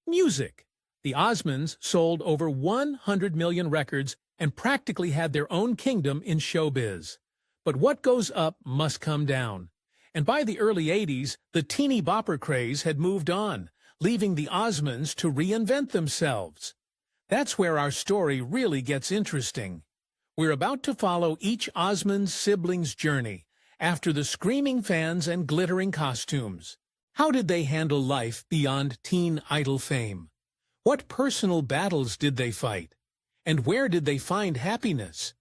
Music. The Osmonds sold over 100 million records and practically had their own kingdom in showbiz. But what goes up must come down. And by the early 80s, the teeny bopper craze had moved on, leaving the Osmonds to reinvent themselves. That's where our story really gets interesting. We're about to follow each Osmond sibling's journey, after the screaming fans and glittering costumes. How did they handle life beyond teen idol fame? What personal battles did they fight? And where did they find happiness?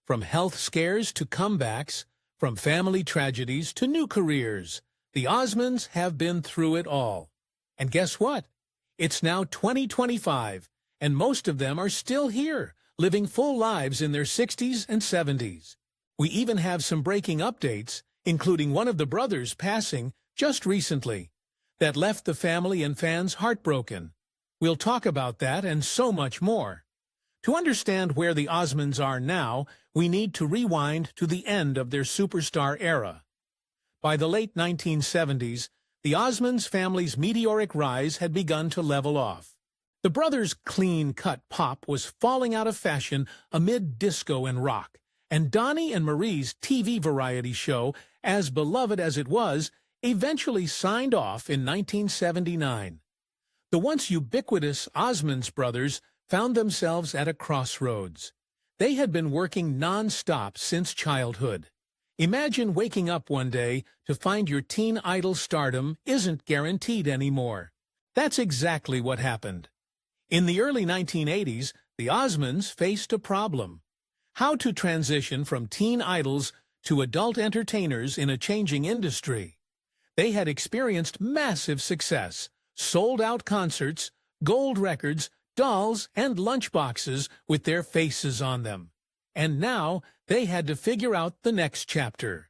From health scares to comebacks, from family tragedies to new careers, the Osmonds have been through it all. And guess what? It's now 2025, and most of them are still here, living full lives in their 60s and 70s. We even have some breaking updates, including one of the brothers passing just recently, that left the family and fans heartbroken. We'll talk about that and so much more. To understand where the Osmonds are now, we need to rewind to the end of their superstar era. By the late 1970s, the Osmonds family's meteoric rise had begun to level off. The brothers' clean-cut pop was falling out of fashion amid disco and rock, and Donnie and Marie's TV variety show, as beloved as it was, eventually signed off in 1979. The once ubiquitous Osmonds brothers found themselves at a crossroads. They had been working non-stop since childhood. Imagine waking up one day to find your teen idol stardom isn't guaranteed anymore. That's exactly what happened. In the early 1980s, the Osmonds faced a problem: how to transition from teen idols to adult entertainers in a changing industry. They had experienced massive success, sold-out concerts, gold records, dolls, and lunchboxes with their faces on them. And now they had to figure out the next chapter.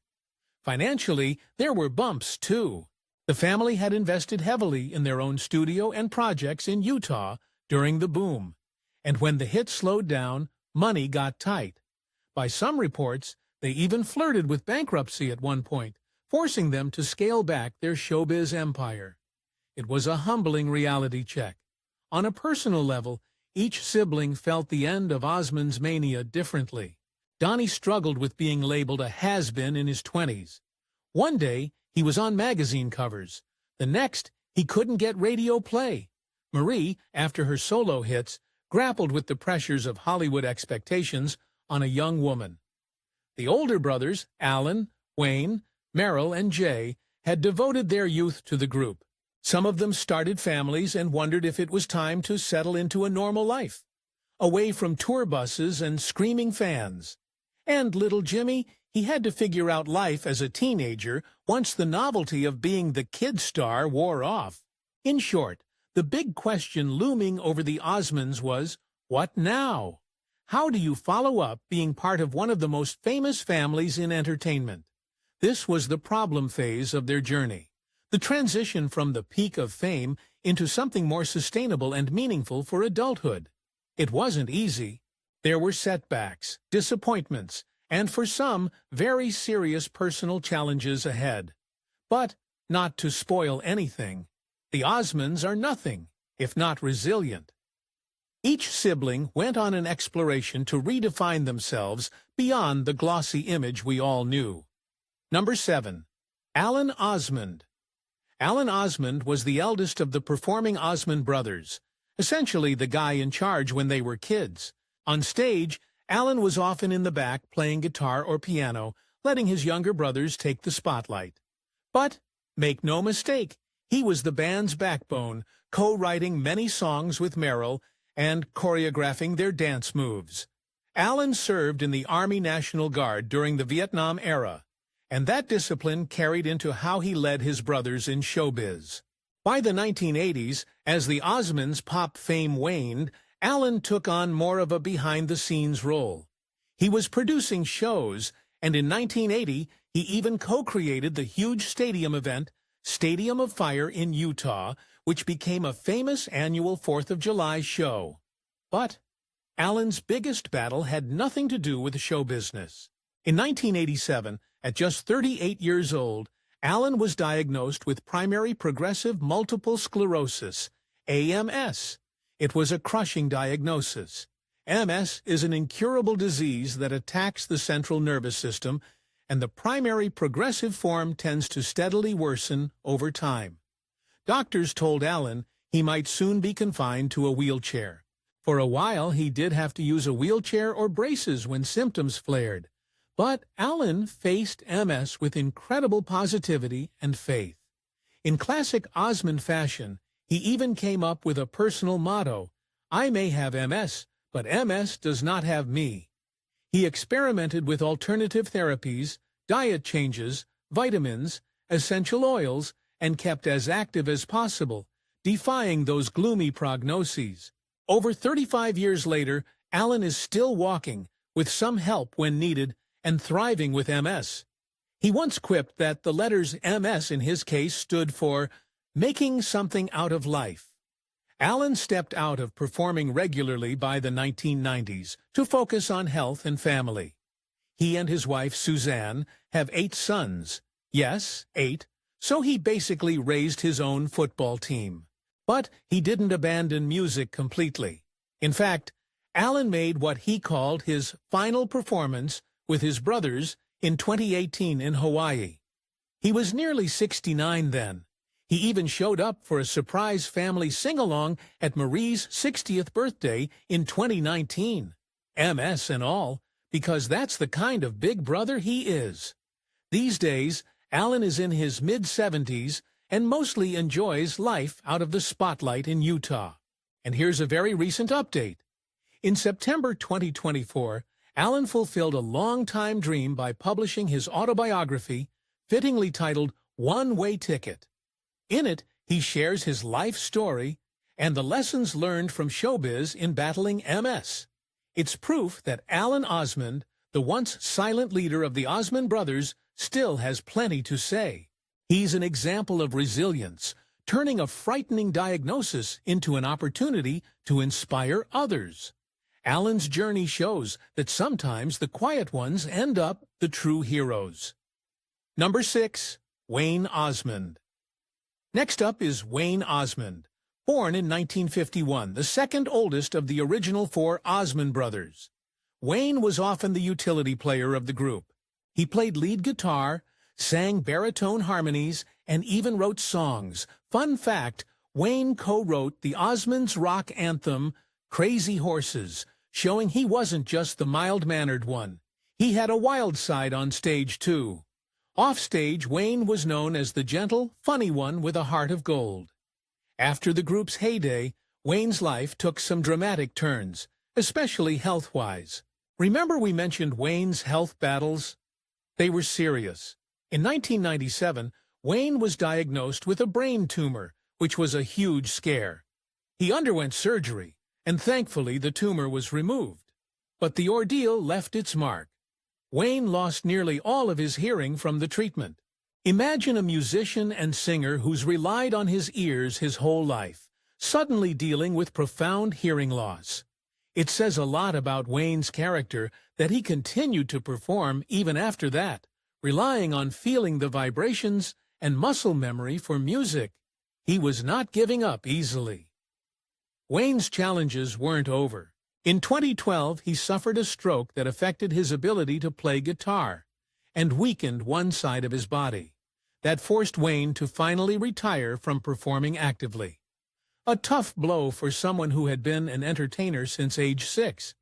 Financially, there were bumps, too. The family had invested heavily in their own studio and projects in Utah during the boom. And when the hit slowed down, money got tight. By some reports, they even flirted with bankruptcy at one point, forcing them to scale back their showbiz empire. It was a humbling reality check. On a personal level, each sibling felt the end of Osmond's mania differently. Donnie struggled with being labeled a has-been in his 20s. One day, he was on magazine covers. The next, he couldn't get radio play. Marie, after her solo hits, grappled with the pressures of Hollywood expectations on a young woman. The older brothers, Alan, Wayne, Merrill, and Jay, had devoted their youth to the group. Some of them started families and wondered if it was time to settle into a normal life, away from tour buses and screaming fans. And little Jimmy, he had to figure out life as a teenager once the novelty of being the kid star wore off. In short, the big question looming over the Osmonds was, what now? How do you follow up being part of one of the most famous families in entertainment? This was the problem phase of their journey. The transition from the peak of fame into something more sustainable and meaningful for adulthood. It wasn't easy. There were setbacks, disappointments, and for some, very serious personal challenges ahead. But, not to spoil anything, the Osmonds are nothing if not resilient. Each sibling went on an exploration to redefine themselves beyond the glossy image we all knew. Number 7. Alan Osmond. Alan Osmond was the eldest of the performing Osmond brothers, essentially the guy in charge when they were kids. On stage, Alan was often in the back playing guitar or piano, letting his younger brothers take the spotlight. But, make no mistake, he was the band's backbone, co-writing many songs with Merrill and choreographing their dance moves. Alan served in the Army National Guard during the Vietnam era, and that discipline carried into how he led his brothers in showbiz. By the 1980s, as the Osmonds' pop fame waned, Alan took on more of a behind-the-scenes role. He was producing shows, and in 1980, he even co-created the huge stadium event, Stadium of Fire in Utah, which became a famous annual 4th of July show. But Alan's biggest battle had nothing to do with show business. In 1987, at just 38 years old, Alan was diagnosed with primary progressive multiple sclerosis, AMS. It was a crushing diagnosis. MS is an incurable disease that attacks the central nervous system, and the primary progressive form tends to steadily worsen over time. Doctors told Alan he might soon be confined to a wheelchair. For a while, he did have to use a wheelchair or braces when symptoms flared. But Alan faced MS with incredible positivity and faith. In classic Osmond fashion, he even came up with a personal motto: "I may have MS, but MS does not have me." He experimented with alternative therapies, diet changes, vitamins, essential oils, and kept as active as possible, defying those gloomy prognoses. Over 35 years later, Alan is still walking, with some help when needed, and thriving with MS. He once quipped that the letters MS in his case stood for making something out of life. Alan stepped out of performing regularly by the 1990s to focus on health and family. He and his wife, Suzanne, have 8 sons. Yes, 8. So he basically raised his own football team. But he didn't abandon music completely. In fact, Alan made what he called his final performance with his brothers in 2018 in Hawaii. He was nearly 69 then. He even showed up for a surprise family sing-along at Marie's 60th birthday in 2019. MS and all, because that's the kind of big brother he is. These days, Alan is in his mid-70s and mostly enjoys life out of the spotlight in Utah. And here's a very recent update. In September 2024, Alan fulfilled a long-time dream by publishing his autobiography, fittingly titled One-Way Ticket. In it, he shares his life story and the lessons learned from showbiz in battling MS. It's proof that Alan Osmond, the once silent leader of the Osmond brothers, still has plenty to say. He's an example of resilience, turning a frightening diagnosis into an opportunity to inspire others. Alan's journey shows that sometimes the quiet ones end up the true heroes. Number 6. Wayne Osmond. Next up is Wayne Osmond, born in 1951, the second oldest of the original 4 Osmond brothers. Wayne was often the utility player of the group. He played lead guitar, sang baritone harmonies, and even wrote songs. Fun fact, Wayne co-wrote the Osmonds rock anthem, Crazy Horses, showing he wasn't just the mild-mannered one. He had a wild side on stage, too. Offstage, Wayne was known as the gentle, funny one with a heart of gold. After the group's heyday, Wayne's life took some dramatic turns, especially health-wise. Remember we mentioned Wayne's health battles? They were serious. In 1997, Wayne was diagnosed with a brain tumor, which was a huge scare. He underwent surgery, and thankfully the tumor was removed. But the ordeal left its mark. Wayne lost nearly all of his hearing from the treatment. Imagine a musician and singer who's relied on his ears his whole life, suddenly dealing with profound hearing loss. It says a lot about Wayne's character that he continued to perform even after that, relying on feeling the vibrations and muscle memory for music. He was not giving up easily. Wayne's challenges weren't over. In 2012, he suffered a stroke that affected his ability to play guitar and weakened one side of his body. That forced Wayne to finally retire from performing actively. A tough blow for someone who had been an entertainer since age 6.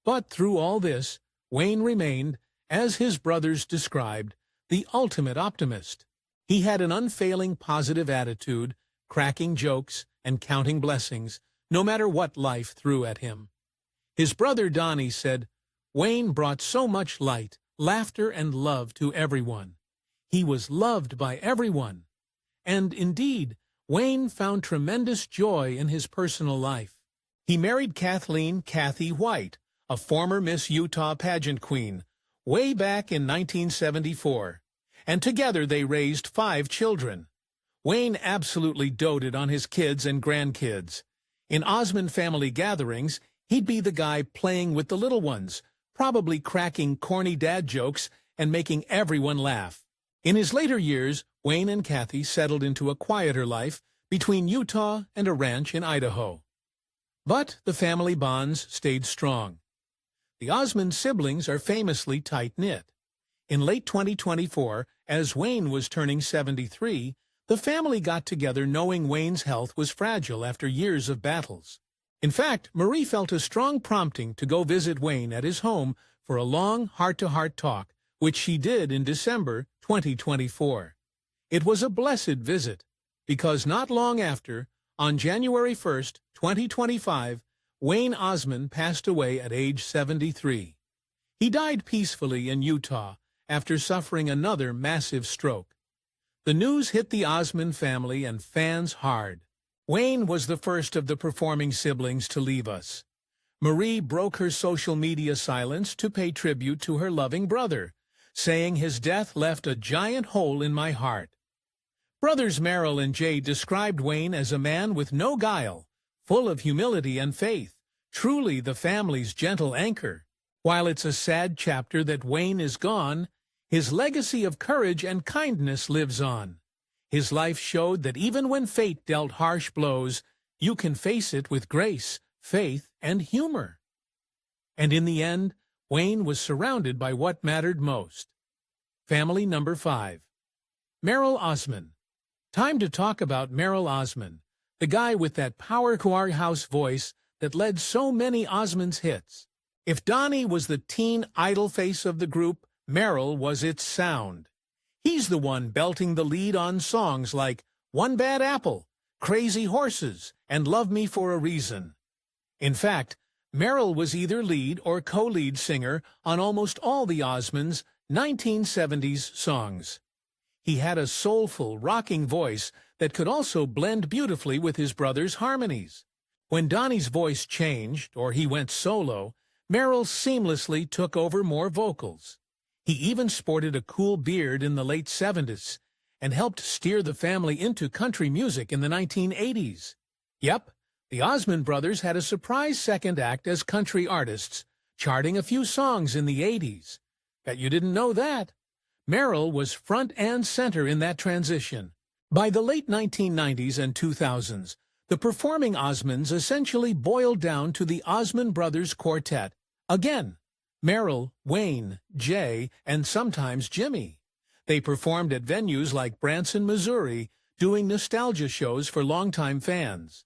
But through all this, Wayne remained, as his brothers described, the ultimate optimist. He had an unfailing positive attitude, cracking jokes and counting blessings, no matter what life threw at him. His brother Donnie said, Wayne brought so much light, laughter, and love to everyone. He was loved by everyone. And indeed, Wayne found tremendous joy in his personal life. He married Kathleen "Kathy" White, a former Miss Utah pageant queen, way back in 1974. And together they raised 5 children. Wayne absolutely doted on his kids and grandkids. In Osmond family gatherings, he'd be the guy playing with the little ones, probably cracking corny dad jokes and making everyone laugh. In his later years, Wayne and Kathy settled into a quieter life, between Utah and a ranch in Idaho. But the family bonds stayed strong. The Osmond siblings are famously tight-knit. In late 2024, as Wayne was turning 73, the family got together knowing Wayne's health was fragile after years of battles. In fact, Marie felt a strong prompting to go visit Wayne at his home for a long heart-to-heart talk, which she did in December 2024. It was a blessed visit, because not long after, on January 1st, 2025, Wayne Osmond passed away at age 73. He died peacefully in Utah after suffering another massive stroke. The news hit the Osmond family and fans hard. Wayne was the first of the performing siblings to leave us. Marie broke her social media silence to pay tribute to her loving brother, saying his death left a giant hole in my heart. Brothers Merrill and Jay described Wayne as a man with no guile, full of humility and faith, truly the family's gentle anchor. While it's a sad chapter that Wayne is gone, his legacy of courage and kindness lives on. His life showed that even when fate dealt harsh blows, you can face it with grace, faith, and humor. And in the end, Wayne was surrounded by what mattered most. Family number 5. Merrill Osmond. Time to talk about Merrill Osmond, the guy with that powerhouse voice that led so many Osmonds hits. If Donnie was the teen idol face of the group, Merrill was its sound. He's the one belting the lead on songs like One Bad Apple, Crazy Horses, and Love Me for a Reason. In fact, Merrill was either lead or co-lead singer on almost all the Osmonds' 1970s songs. He had a soulful, rocking voice that could also blend beautifully with his brother's harmonies. When Donnie's voice changed, or he went solo, Merrill seamlessly took over more vocals. He even sported a cool beard in the late 70s and helped steer the family into country music in the 1980s. Yep, the Osmond brothers had a surprise second act as country artists, charting a few songs in the 80s. Bet you didn't know that. Merrill was front and center in that transition. By the late 1990s and 2000s, the performing Osmonds essentially boiled down to the Osmond Brothers Quartet. Again, Merrill, Wayne, Jay, and sometimes Jimmy. They performed at venues like Branson, Missouri, doing nostalgia shows for longtime fans.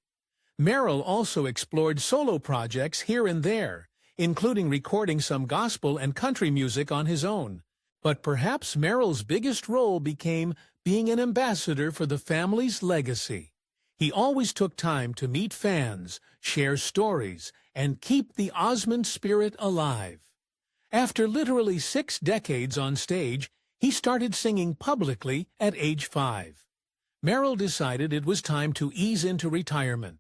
Merrill also explored solo projects here and there, including recording some gospel and country music on his own. But perhaps Merrill's biggest role became being an ambassador for the family's legacy. He always took time to meet fans, share stories, and keep the Osmond spirit alive. After literally 6 decades on stage, he started singing publicly at age 5. Merrill decided it was time to ease into retirement.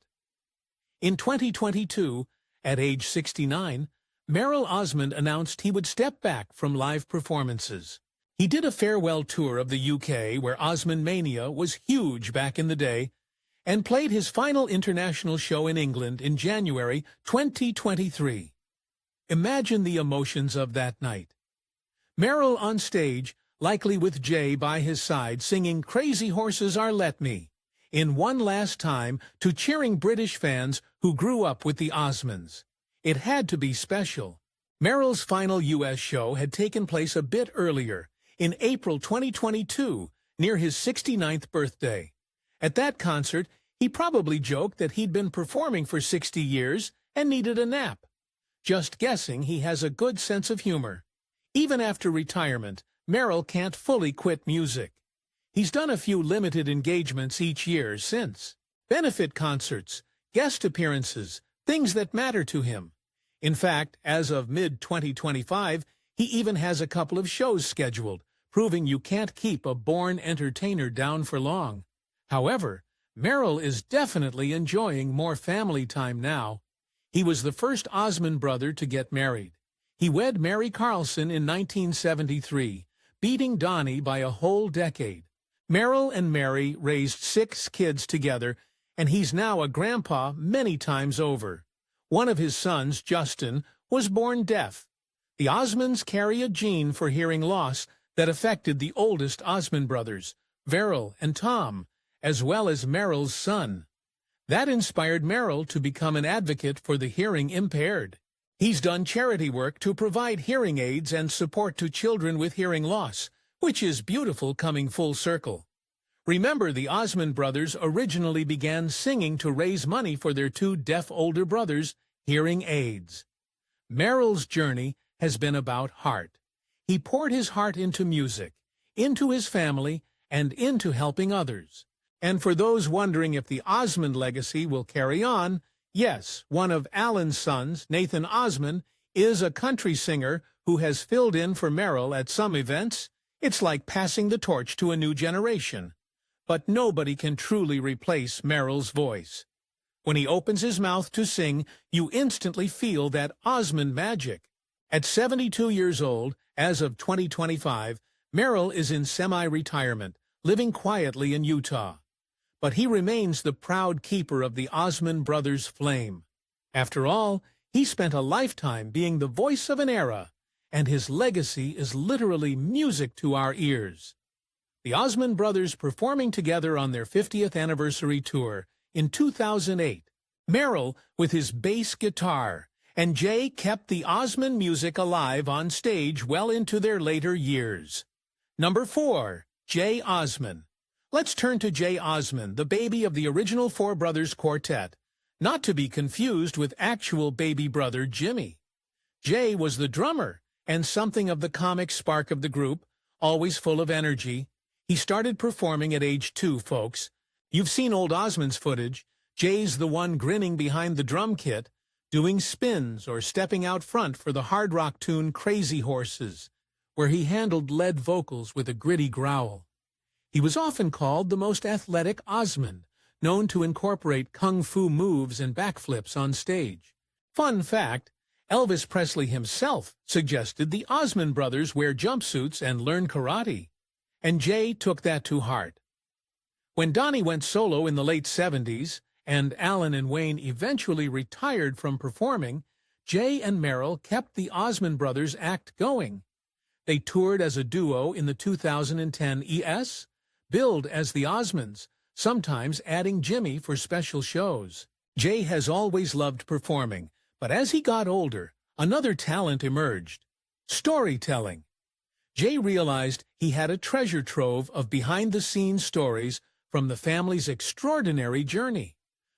In 2022, at age 69, Merrill Osmond announced he would step back from live performances. He did a farewell tour of the UK, where Osmond Mania was huge back in the day, and played his final international show in England in January 2023. Imagine the emotions of that night. Merrill on stage, likely with Jay by his side, singing Crazy Horses Are Let Me, in one last time to cheering British fans who grew up with the Osmonds. It had to be special. Merrill's final U.S. show had taken place a bit earlier, in April 2022, near his 69th birthday. At that concert, he probably joked that he'd been performing for 60 years and needed a nap. Just guessing he has a good sense of humor. Even after retirement, Merrill can't fully quit music. He's done a few limited engagements each year since. Benefit concerts, guest appearances, things that matter to him. In fact, as of mid-2025, he even has a couple of shows scheduled, proving you can't keep a born entertainer down for long. However, Merrill is definitely enjoying more family time now. He was the first Osmond brother to get married. He wed Mary Carlson in 1973, beating Donnie by a whole decade. Merrill and Mary raised 6 kids together, and he's now a grandpa many times over. One of his sons, Justin, was born deaf. The Osmonds carry a gene for hearing loss that affected the oldest Osmond brothers, Verrill and Tom, as well as Merrill's son. That inspired Merrill to become an advocate for the hearing impaired. He's done charity work to provide hearing aids and support to children with hearing loss, which is beautiful coming full circle. Remember, the Osmond brothers originally began singing to raise money for their two deaf older brothers' hearing aids. Merrill's journey has been about heart. He poured his heart into music, into his family, and into helping others. And for those wondering if the Osmond legacy will carry on, yes, one of Alan's sons, Nathan Osmond, is a country singer who has filled in for Merrill at some events. It's like passing the torch to a new generation. But nobody can truly replace Merrill's voice. When he opens his mouth to sing, you instantly feel that Osmond magic. At 72 years old, as of 2025, Merrill is in semi-retirement, living quietly in Utah. But he remains the proud keeper of the Osmond brothers' flame. After all, he spent a lifetime being the voice of an era, and his legacy is literally music to our ears. The Osmond brothers performing together on their 50th anniversary tour in 2008. Merrill with his bass guitar, and Jay kept the Osmond music alive on stage well into their later years. Number 4. Jay Osmond. Let's turn to Jay Osmond, the baby of the original Four Brothers Quartet, not to be confused with actual baby brother Jimmy. Jay was the drummer and something of the comic spark of the group, always full of energy. He started performing at age 2, folks. You've seen old Osmond's footage. Jay's the one grinning behind the drum kit, doing spins or stepping out front for the hard rock tune Crazy Horses, where he handled lead vocals with a gritty growl. He was often called the most athletic Osmond, known to incorporate kung fu moves and backflips on stage. Fun fact, Elvis Presley himself suggested the Osmond brothers wear jumpsuits and learn karate, and Jay took that to heart. When Donnie went solo in the late 70s, and Alan and Wayne eventually retired from performing, Jay and Merrill kept the Osmond brothers act going. They toured as a duo in the 2010 ES, billed as the Osmonds, sometimes adding Jimmy for special shows. Jay has always loved performing, but as he got older, another talent emerged: storytelling. Jay realized he had a treasure trove of behind-the-scenes stories from the family's extraordinary journey.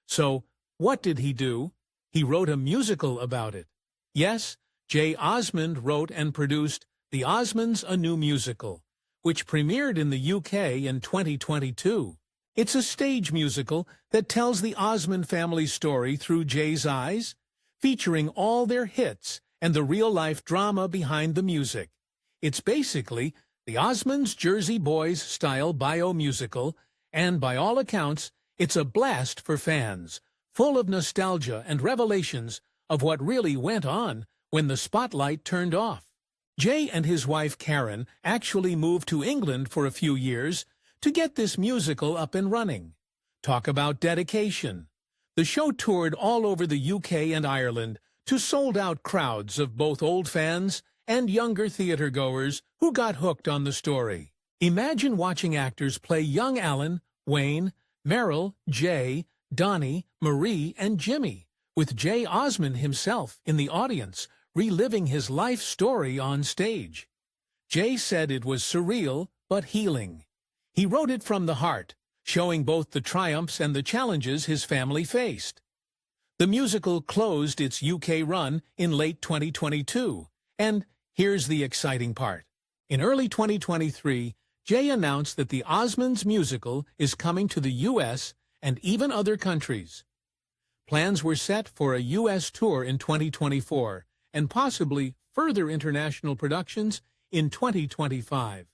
So, what did he do? He wrote a musical about it. Yes, Jay Osmond wrote and produced The Osmonds, a New Musical, which premiered in the UK in 2022. It's a stage musical that tells the Osmond family story through Jay's eyes, featuring all their hits and the real-life drama behind the music. It's basically the Osmonds Jersey Boys-style bio-musical, and by all accounts, it's a blast for fans, full of nostalgia and revelations of what really went on when the spotlight turned off. Jay and his wife Karen actually moved to England for a few years to get this musical up and running. Talk about dedication. The show toured all over the UK and Ireland to sold-out crowds of both old fans and younger theatergoers who got hooked on the story. Imagine watching actors play young Alan, Wayne, Merrill, Jay, Donnie, Marie, and Jimmy, with Jay Osmond himself in the audience, reliving his life story on stage. Jay said it was surreal but healing. He wrote it from the heart, showing both the triumphs and the challenges his family faced. The musical closed its UK run in late 2022, and here's the exciting part. In early 2023, Jay announced that the Osmonds musical is coming to the US and even other countries. Plans were set for a US tour in 2024, and possibly further international productions in 2025.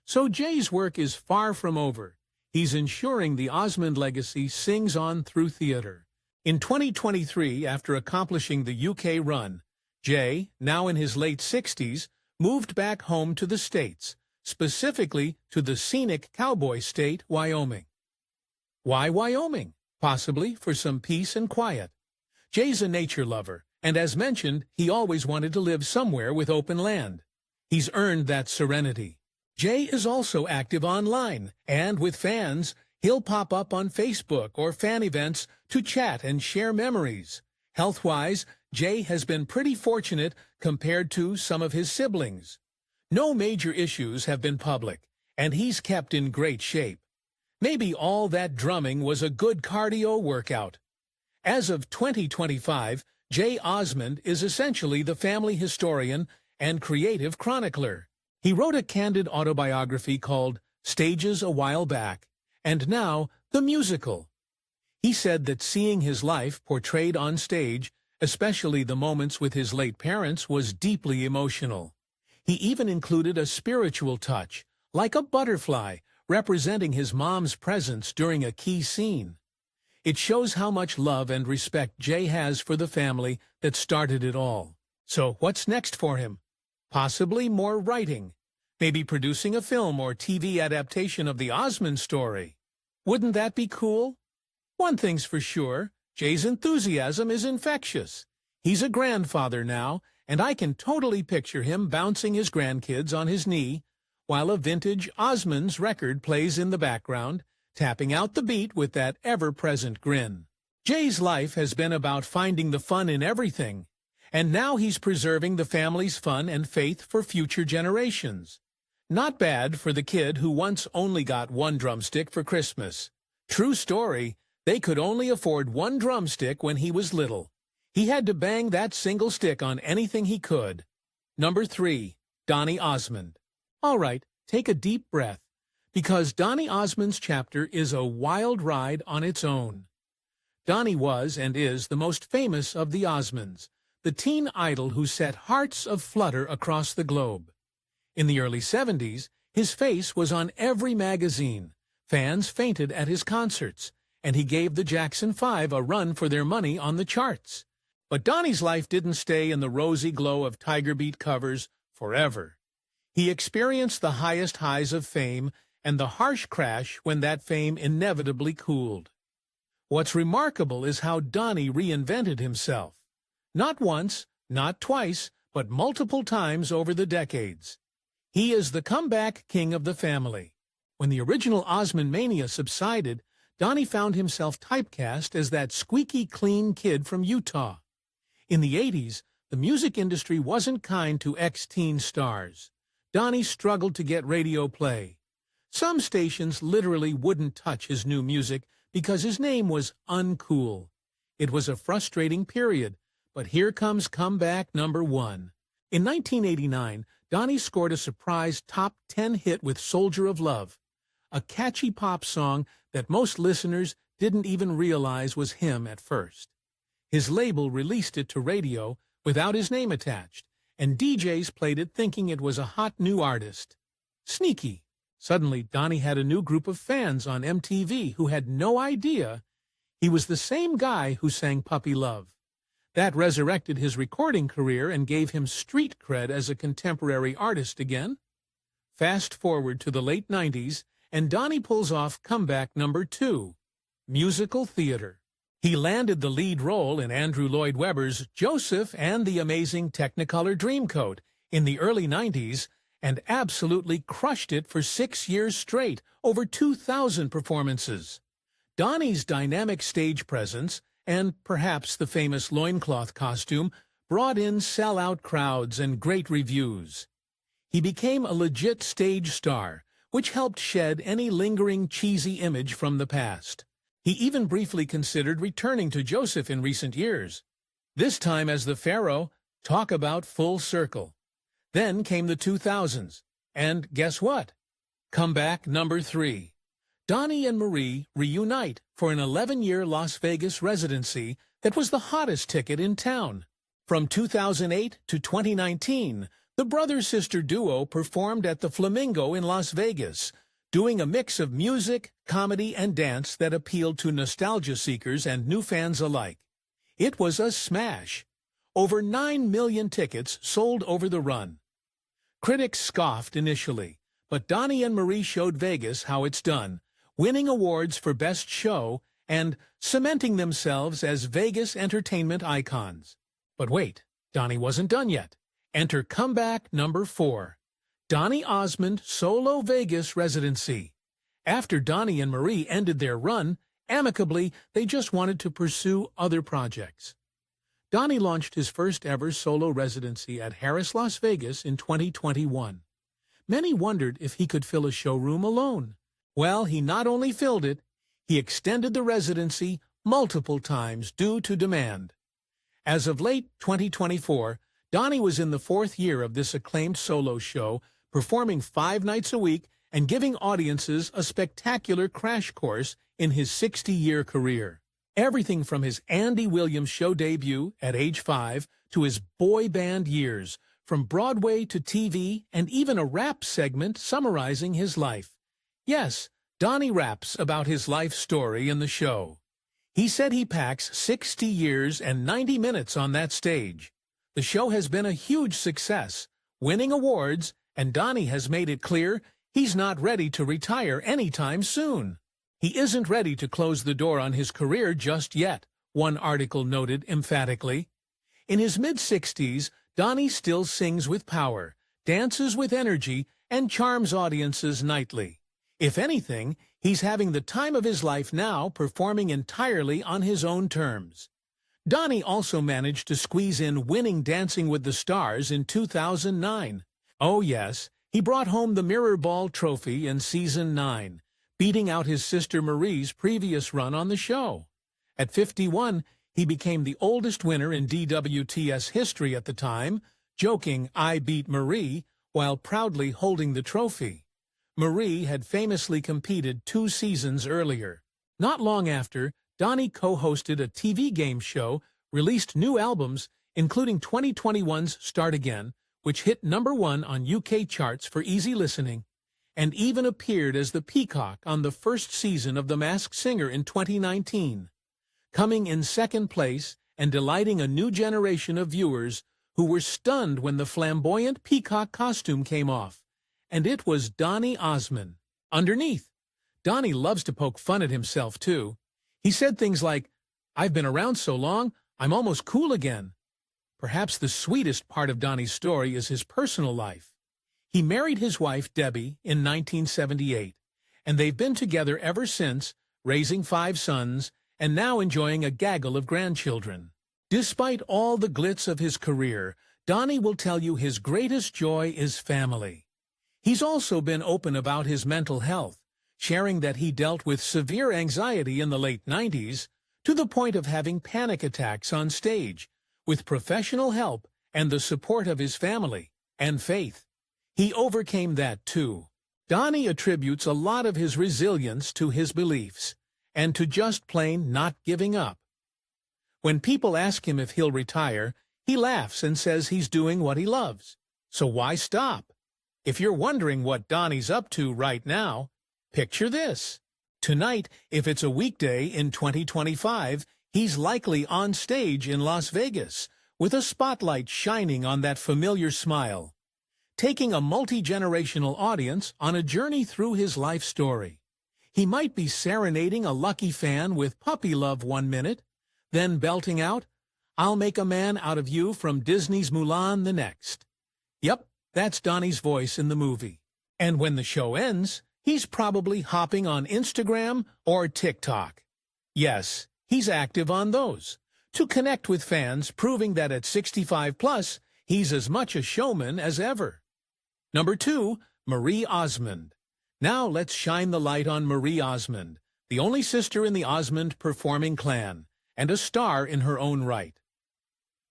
So Jay's work is far from over. He's ensuring the Osmond legacy sings on through theater. In 2023, after accomplishing the UK run, Jay, now in his late 60s, moved back home to the States, specifically to the scenic cowboy state, Wyoming. Why Wyoming? Possibly for some peace and quiet. Jay's a nature lover, and as mentioned, he always wanted to live somewhere with open land. He's earned that serenity. Jay is also active online, and with fans, He'll pop up on Facebook or fan events to chat and share memories. Health-wise, Jay has been pretty fortunate compared to some of his siblings. No major issues have been public, and he's kept in great shape. Maybe all that drumming was a good cardio workout. As of 2025, Jay Osmond is essentially the family historian and creative chronicler. He wrote a candid autobiography called Stages a while back, and now The Musical. He said that seeing his life portrayed on stage, especially the moments with his late parents, was deeply emotional. He even included a spiritual touch, like a butterfly, representing his mom's presence during a key scene. It shows how much love and respect Jay has for the family that started it all. So what's next for him? Possibly more writing. Maybe producing a film or TV adaptation of the Osmonds story. Wouldn't that be cool? One thing's for sure, Jay's enthusiasm is infectious. He's a grandfather now, and I can totally picture him bouncing his grandkids on his knee, while a vintage Osmonds record plays in the background, tapping out the beat with that ever-present grin. Jay's life has been about finding the fun in everything, and now he's preserving the family's fun and faith for future generations. Not bad for the kid who once only got one drumstick for Christmas. True story, they could only afford one drumstick when he was little. He had to bang that single stick on anything he could. Number 3. Donny Osmond. All right, take a deep breath, because Donny Osmond's chapter is a wild ride on its own. Donny was and is the most famous of the Osmonds, the teen idol who set hearts aflutter across the globe. In the early 70s, his face was on every magazine. Fans fainted at his concerts, and he gave the Jackson 5 a run for their money on the charts. But Donny's life didn't stay in the rosy glow of Tiger Beat covers forever. He experienced the highest highs of fame and the harsh crash when that fame inevitably cooled. What's remarkable is how Donny reinvented himself. Not once, not twice, but multiple times over the decades. He is the comeback king of the family. When the original Osmond mania subsided, Donny found himself typecast as that squeaky clean kid from Utah. In the 80s, the music industry wasn't kind to ex-teen stars. Donny struggled to get radio play. Some stations literally wouldn't touch his new music because his name was uncool. It was a frustrating period, but here comes comeback number 1. In 1989, Donny scored a surprise top 10 hit with Soldier of Love, a catchy pop song that most listeners didn't even realize was him at first. His label released it to radio without his name attached, and DJs played it thinking it was a hot new artist. Sneaky. Suddenly, Donny had a new group of fans on MTV who had no idea he was the same guy who sang Puppy Love. That resurrected his recording career and gave him street cred as a contemporary artist again. Fast forward to the late 90s, and Donny pulls off comeback number 2, musical theater. He landed the lead role in Andrew Lloyd Webber's Joseph and the Amazing Technicolor Dreamcoat in the early 90s and absolutely crushed it for 6 years straight, over 2,000 performances. Donny's dynamic stage presence and perhaps the famous loincloth costume brought in sellout crowds and great reviews. He became a legit stage star, which helped shed any lingering cheesy image from the past. He even briefly considered returning to Joseph in recent years. This time as the Pharaoh, talk about full circle. Then came the 2000s, and guess what? Comeback number 3. Donny and Marie reunite for an 11-year Las Vegas residency that was the hottest ticket in town. From 2008 to 2019, the brother-sister duo performed at the Flamingo in Las Vegas, doing a mix of music, comedy, and dance that appealed to nostalgia seekers and new fans alike. It was a smash. Over 9 million tickets sold over the run. Critics scoffed initially, but Donny and Marie showed Vegas how it's done, winning awards for Best Show and cementing themselves as Vegas entertainment icons. But wait, Donny wasn't done yet. Enter comeback number 4, Donny Osmond Solo Vegas Residency. After Donnie and Marie ended their run, amicably, they just wanted to pursue other projects. Donnie launched his first-ever solo residency at Harrah's Las Vegas in 2021. Many wondered if he could fill a showroom alone. Well, he not only filled it, he extended the residency multiple times due to demand. As of late 2024, Donnie was in the fourth year of this acclaimed solo show, performing 5 nights a week and giving audiences a spectacular crash course in his 60-year career. Everything from his Andy Williams show debut at age 5 to his boy band years, from Broadway to TV, and even a rap segment summarizing his life. Yes, Donnie raps about his life story in the show. He said he packs 60 years and 90 minutes on that stage. The show has been a huge success, winning awards, and Donnie has made it clear he's not ready to retire anytime soon. He isn't ready to close the door on his career just yet, one article noted emphatically. In his mid-60s, Donnie still sings with power, dances with energy, and charms audiences nightly. If anything, he's having the time of his life now, performing entirely on his own terms. Donnie also managed to squeeze in winning Dancing with the Stars in 2009. Oh yes, he brought home the Mirror Ball Trophy in Season 9, beating out his sister Marie's previous run on the show. At 51, he became the oldest winner in DWTS history at the time, joking, "I beat Marie," while proudly holding the trophy. Marie had famously competed 2 seasons earlier. Not long after, Donnie co-hosted a TV game show, released new albums, including 2021's Start Again, which hit #1 on UK charts for easy listening, and even appeared as the Peacock on the first season of The Masked Singer in 2019, coming in second place and delighting a new generation of viewers who were stunned when the flamboyant peacock costume came off. And it was Donny Osmond. Underneath, Donnie loves to poke fun at himself, too. He said things like, "I've been around so long, I'm almost cool again." Perhaps the sweetest part of Donnie's story is his personal life. He married his wife, Debbie, in 1978, and they've been together ever since, raising 5 sons, and now enjoying a gaggle of grandchildren. Despite all the glitz of his career, Donnie will tell you his greatest joy is family. He's also been open about his mental health, sharing that he dealt with severe anxiety in the late 90s, to the point of having panic attacks on stage, with professional help and the support of his family and faith. He overcame that too. Donnie attributes a lot of his resilience to his beliefs, and to just plain not giving up. When people ask him if he'll retire, he laughs and says he's doing what he loves. So why stop? If you're wondering what Donnie's up to right now, picture this. Tonight, if it's a weekday in 2025, he's likely on stage in Las Vegas, with a spotlight shining on that familiar smile, taking a multi-generational audience on a journey through his life story. He might be serenading a lucky fan with Puppy Love one minute, then belting out, "I'll make a man out of you" from Disney's Mulan the next. Yep, that's Donnie's voice in the movie. And when the show ends, he's probably hopping on Instagram or TikTok. Yes, he's active on those, to connect with fans, proving that at 65 plus, he's as much a showman as ever. Number 2, Marie Osmond. Now let's shine the light on Marie Osmond, the only sister in the Osmond performing clan, and a star in her own right.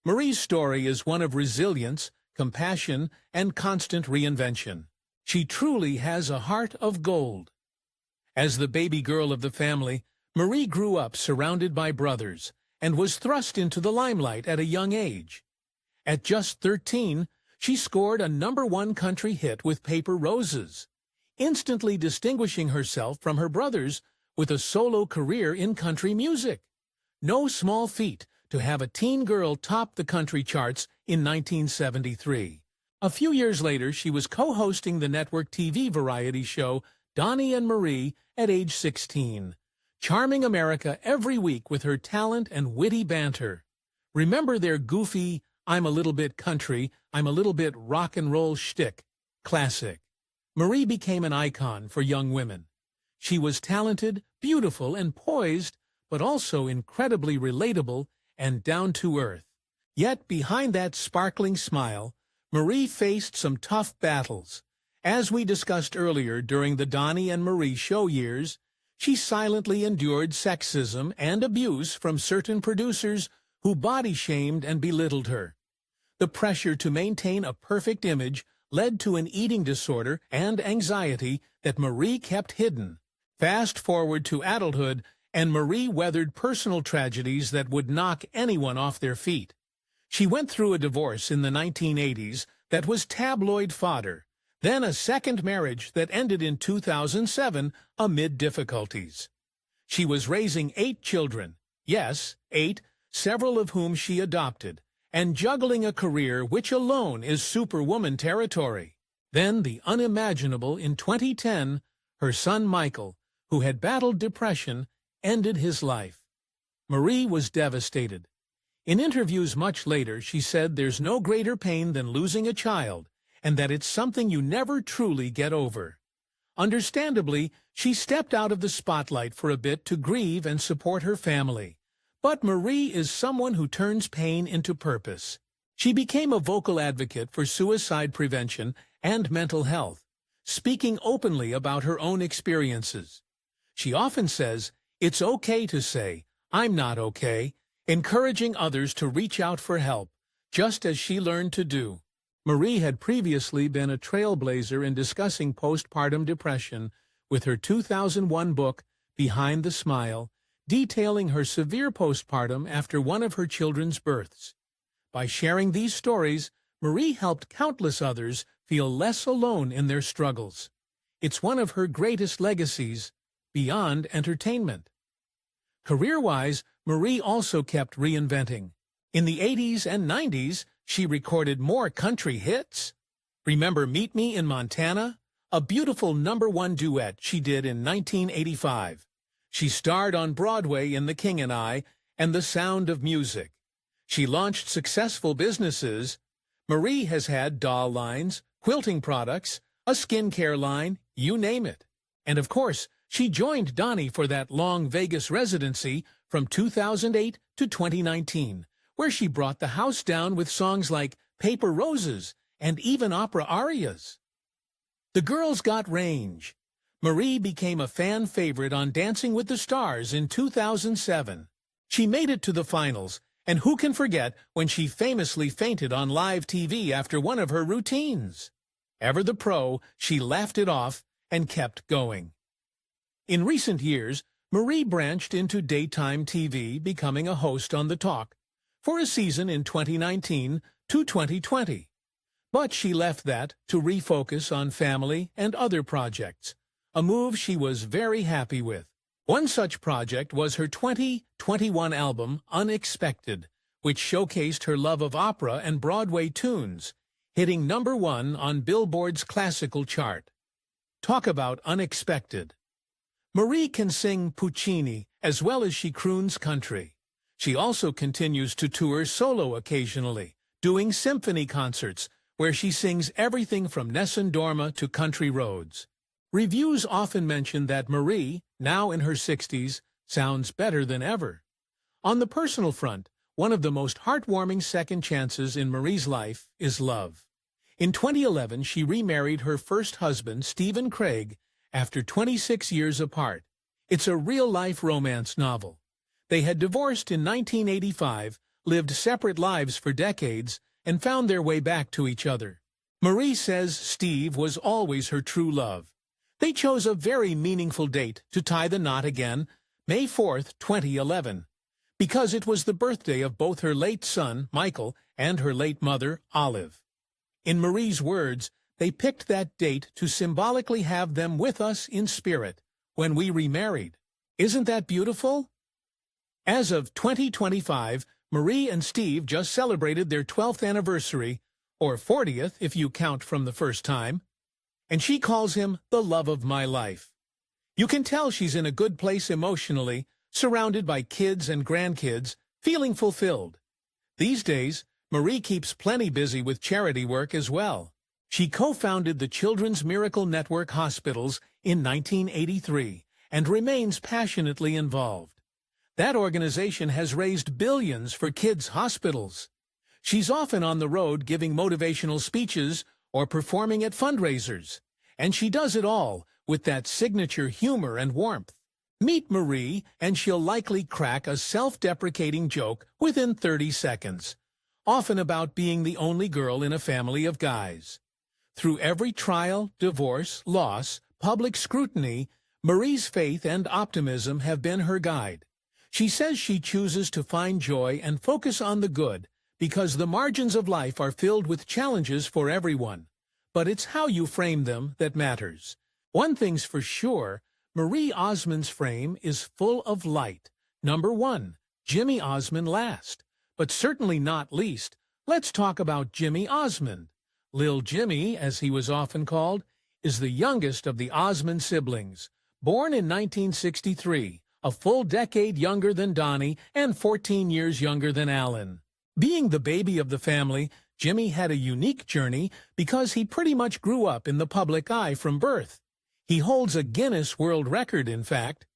Marie's story is one of resilience, compassion, and constant reinvention. She truly has a heart of gold. As the baby girl of the family, Marie grew up surrounded by brothers and was thrust into the limelight at a young age. At just 13, she scored a #1 country hit with Paper Roses, instantly distinguishing herself from her brothers with a solo career in country music. No small feat to have a teen girl top the country charts in 1973. A few years later, she was co-hosting the network TV variety show Donnie and Marie at age 16, charming America every week with her talent and witty banter. Remember their goofy, "I'm a little bit country, I'm a little bit rock and roll" shtick? Classic. Marie became an icon for young women. She was talented, beautiful, and poised, but also incredibly relatable and down-to-earth. Yet behind that sparkling smile, Marie faced some tough battles. As we discussed earlier during the Donnie and Marie show years, she silently endured sexism and abuse from certain producers who body-shamed and belittled her. The pressure to maintain a perfect image led to an eating disorder and anxiety that Marie kept hidden. Fast forward to adulthood, and Marie weathered personal tragedies that would knock anyone off their feet. She went through a divorce in the 1980s that was tabloid fodder, then a second marriage that ended in 2007 amid difficulties. She was raising 8 children, yes, 8, several of whom she adopted, and juggling a career which alone is superwoman territory. Then the unimaginable in 2010, her son Michael, who had battled depression, ended his life. Marie was devastated. In interviews much later, she said there's no greater pain than losing a child, and that it's something you never truly get over. Understandably, she stepped out of the spotlight for a bit to grieve and support her family. But Marie is someone who turns pain into purpose. She became a vocal advocate for suicide prevention and mental health, speaking openly about her own experiences. She often says, "It's okay to say, I'm not okay," encouraging others to reach out for help, just as she learned to do. Marie had previously been a trailblazer in discussing postpartum depression with her 2001 book, Behind the Smile, detailing her severe postpartum after one of her children's births. By sharing these stories, Marie helped countless others feel less alone in their struggles. It's one of her greatest legacies, beyond entertainment. Career-wise, Marie also kept reinventing. In the 80s and 90s, she recorded more country hits. Remember Meet Me in Montana? A beautiful #1 duet she did in 1985. She starred on Broadway in The King and I and The Sound of Music. She launched successful businesses. Marie has had doll lines, quilting products, a skincare line, you name it. And of course, she joined Donnie for that long Vegas residency from 2008 to 2019, where she brought the house down with songs like Paper Roses and even opera arias. The girl's got range. Marie became a fan favorite on Dancing with the Stars in 2007. She made it to the finals, and who can forget when she famously fainted on live TV after one of her routines? Ever the pro, she laughed it off and kept going. In recent years, Marie branched into daytime TV, becoming a host on The Talk for a season in 2019 to 2020. But she left that to refocus on family and other projects, a move she was very happy with. One such project was her 2021 album, Unexpected, which showcased her love of opera and Broadway tunes, hitting #1 on Billboard's classical chart. Talk about unexpected. Marie can sing Puccini as well as she croons country. She also continues to tour solo occasionally, doing symphony concerts where she sings everything from Nessun Dorma to Country Roads. Reviews often mention that Marie, now in her 60s, sounds better than ever. On the personal front, one of the most heartwarming second chances in Marie's life is love. In 2011, she remarried her first husband, Stephen Craig, after 26 years apart. It's a real-life romance novel. They had divorced in 1985, lived separate lives for decades, and found their way back to each other. Marie says Steve was always her true love. They chose a very meaningful date to tie the knot again, May 4th, 2011, because it was the birthday of both her late son, Michael, and her late mother, Olive. In Marie's words, they picked that date to symbolically have them with us in spirit when we remarried. Isn't that beautiful? As of 2025, Marie and Steve just celebrated their 12th anniversary, or 40th if you count from the first time, and she calls him the love of my life. You can tell she's in a good place emotionally, surrounded by kids and grandkids, feeling fulfilled. These days, Marie keeps plenty busy with charity work as well. She co-founded the Children's Miracle Network Hospitals in 1983 and remains passionately involved. That organization has raised billions for kids' hospitals. She's often on the road giving motivational speeches or performing at fundraisers, and she does it all with that signature humor and warmth. Meet Marie, and she'll likely crack a self-deprecating joke within 30 seconds, often about being the only girl in a family of guys. Through every trial, divorce, loss, public scrutiny, Marie's faith and optimism have been her guide. She says she chooses to find joy and focus on the good because the margins of life are filled with challenges for everyone. But it's how you frame them that matters. One thing's for sure, Marie Osmond's frame is full of light. Number 1, Jimmy Osmond last. But certainly not least, let's talk about Jimmy Osmond. Lil Jimmy, as he was often called, is the youngest of the Osmond siblings. Born in 1963, a full decade younger than Donnie and 14 years younger than Alan. Being the baby of the family, Jimmy had a unique journey because he pretty much grew up in the public eye from birth. He holds a Guinness World Record, in fact.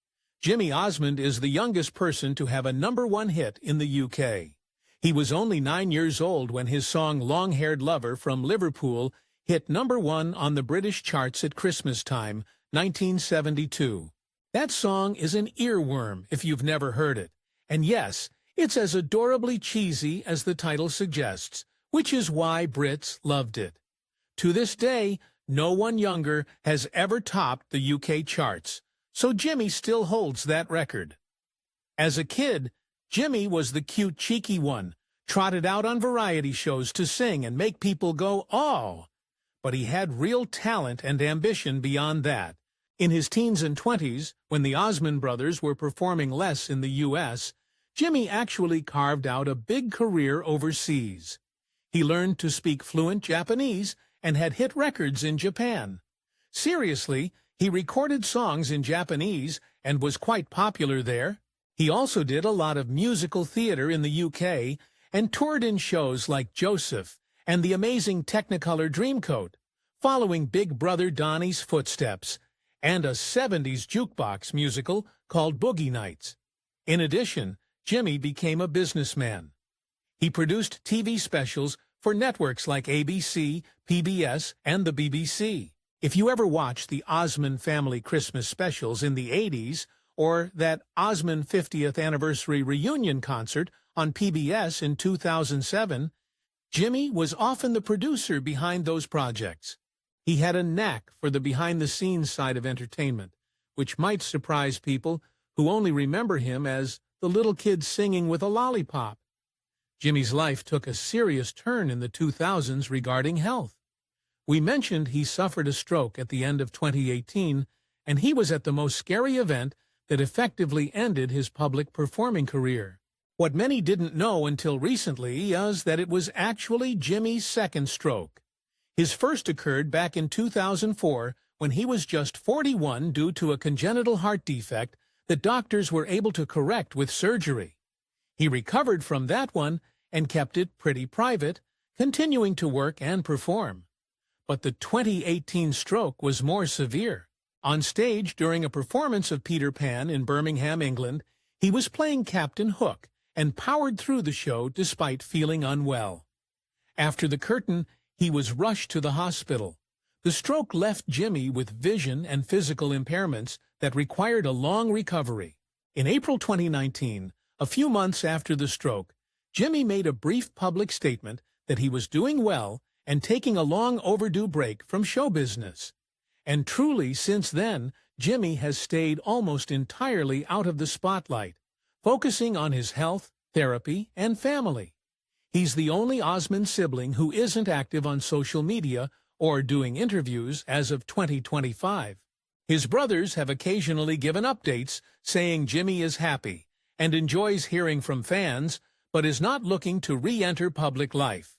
Jimmy Osmond is the youngest person to have a #1 hit in the UK. He was only 9 years old when his song Long-Haired Lover from Liverpool hit #1 on the British charts at Christmas time, 1972. That song is an earworm if you've never heard it. And yes, it's as adorably cheesy as the title suggests, which is why Brits loved it. To this day, no one younger has ever topped the UK charts, so Jimmy still holds that record. As a kid, Jimmy was the cute, cheeky one, trotted out on variety shows to sing and make people go, "Oh!" But he had real talent and ambition beyond that. In his teens and 20s, when the Osmond brothers were performing less in the U.S., Jimmy actually carved out a big career overseas. He learned to speak fluent Japanese and had hit records in Japan. Seriously, he recorded songs in Japanese and was quite popular there. He also did a lot of musical theater in the UK and toured in shows like Joseph and the amazing Technicolor Dreamcoat, following Big Brother Donnie's footsteps, and a 70s jukebox musical called Boogie Nights. In addition, Jimmy became a businessman. He produced TV specials for networks like ABC, PBS, and the BBC. If you ever watched the Osmond family Christmas specials in the 80s, or that Osmond 50th anniversary reunion concert on PBS in 2007, Jimmy was often the producer behind those projects. He had a knack for the behind-the-scenes side of entertainment, which might surprise people who only remember him as the little kid singing with a lollipop. Jimmy's life took a serious turn in the 2000s regarding health. We mentioned he suffered a stroke at the end of 2018, and he was at the most scary event that effectively ended his public performing career. What many didn't know until recently is that it was actually Jimmy's second stroke. His first occurred back in 2004 when he was just 41 due to a congenital heart defect that doctors were able to correct with surgery. He recovered from that one and kept it pretty private, continuing to work and perform. But the 2018 stroke was more severe. On stage during a performance of Peter Pan in Birmingham, England, he was playing Captain Hook and powered through the show despite feeling unwell. After the curtain, he was rushed to the hospital. The stroke left Jimmy with vision and physical impairments that required a long recovery. In April 2019, a few months after the stroke, Jimmy made a brief public statement that he was doing well and taking a long overdue break from show business. And truly, since then, Jimmy has stayed almost entirely out of the spotlight, focusing on his health, therapy, and family. He's the only Osmond sibling who isn't active on social media or doing interviews as of 2025. His brothers have occasionally given updates saying Jimmy is happy and enjoys hearing from fans, but is not looking to re-enter public life.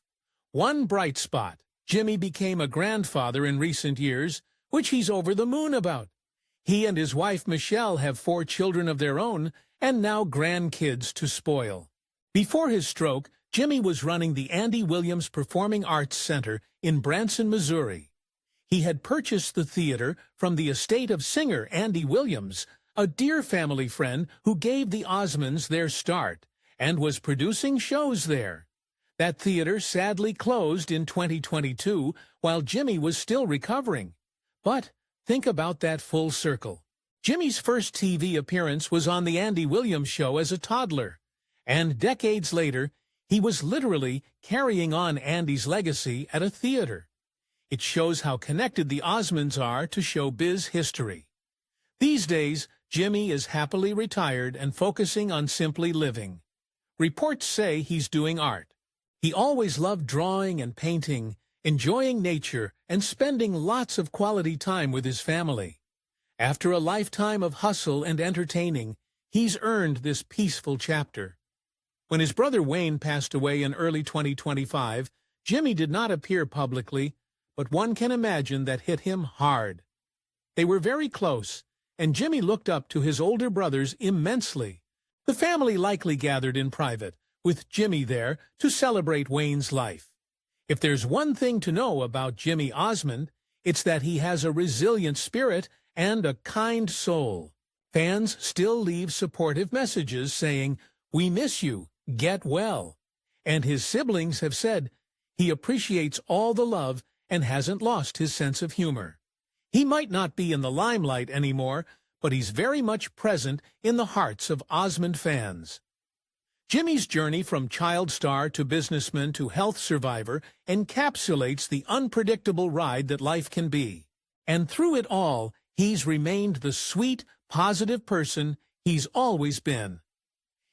One bright spot, Jimmy became a grandfather in recent years, which he's over the moon about. He and his wife Michelle have 4 children of their own and now grandkids to spoil. Before his stroke, Jimmy was running the Andy Williams Performing Arts Center in Branson, Missouri. He had purchased the theater from the estate of singer Andy Williams, a dear family friend who gave the Osmonds their start and was producing shows there. That theater sadly closed in 2022 while Jimmy was still recovering. But think about that full circle. Jimmy's first TV appearance was on The Andy Williams Show as a toddler, and decades later, he was literally carrying on Andy's legacy at a theater. It shows how connected the Osmonds are to showbiz history. These days, Jimmy is happily retired and focusing on simply living. Reports say he's doing art. He always loved drawing and painting, enjoying nature, and spending lots of quality time with his family. After a lifetime of hustle and entertaining, he's earned this peaceful chapter. When his brother Wayne passed away in early 2025, Jimmy did not appear publicly, but one can imagine that hit him hard. They were very close, and Jimmy looked up to his older brothers immensely. The family likely gathered in private, with Jimmy there to celebrate Wayne's life. If there's one thing to know about Jimmy Osmond, it's that he has a resilient spirit and a kind soul. Fans still leave supportive messages saying, "We miss you, get well." And his siblings have said he appreciates all the love and hasn't lost his sense of humor. He might not be in the limelight anymore, but he's very much present in the hearts of Osmond fans. Jimmy's journey from child star to businessman to health survivor encapsulates the unpredictable ride that life can be. And through it all, he's remained the sweet, positive person he's always been.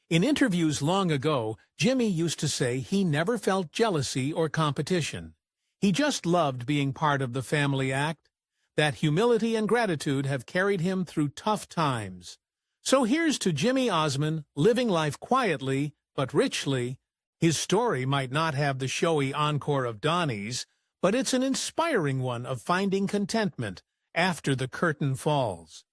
In interviews long ago, Jimmy used to say he never felt jealousy or competition. He just loved being part of the family act. That humility and gratitude have carried him through tough times. So here's to Jimmy Osmond, living life quietly but richly. His story might not have the showy encore of Donnie's, but it's an inspiring one of finding contentment after the curtain falls.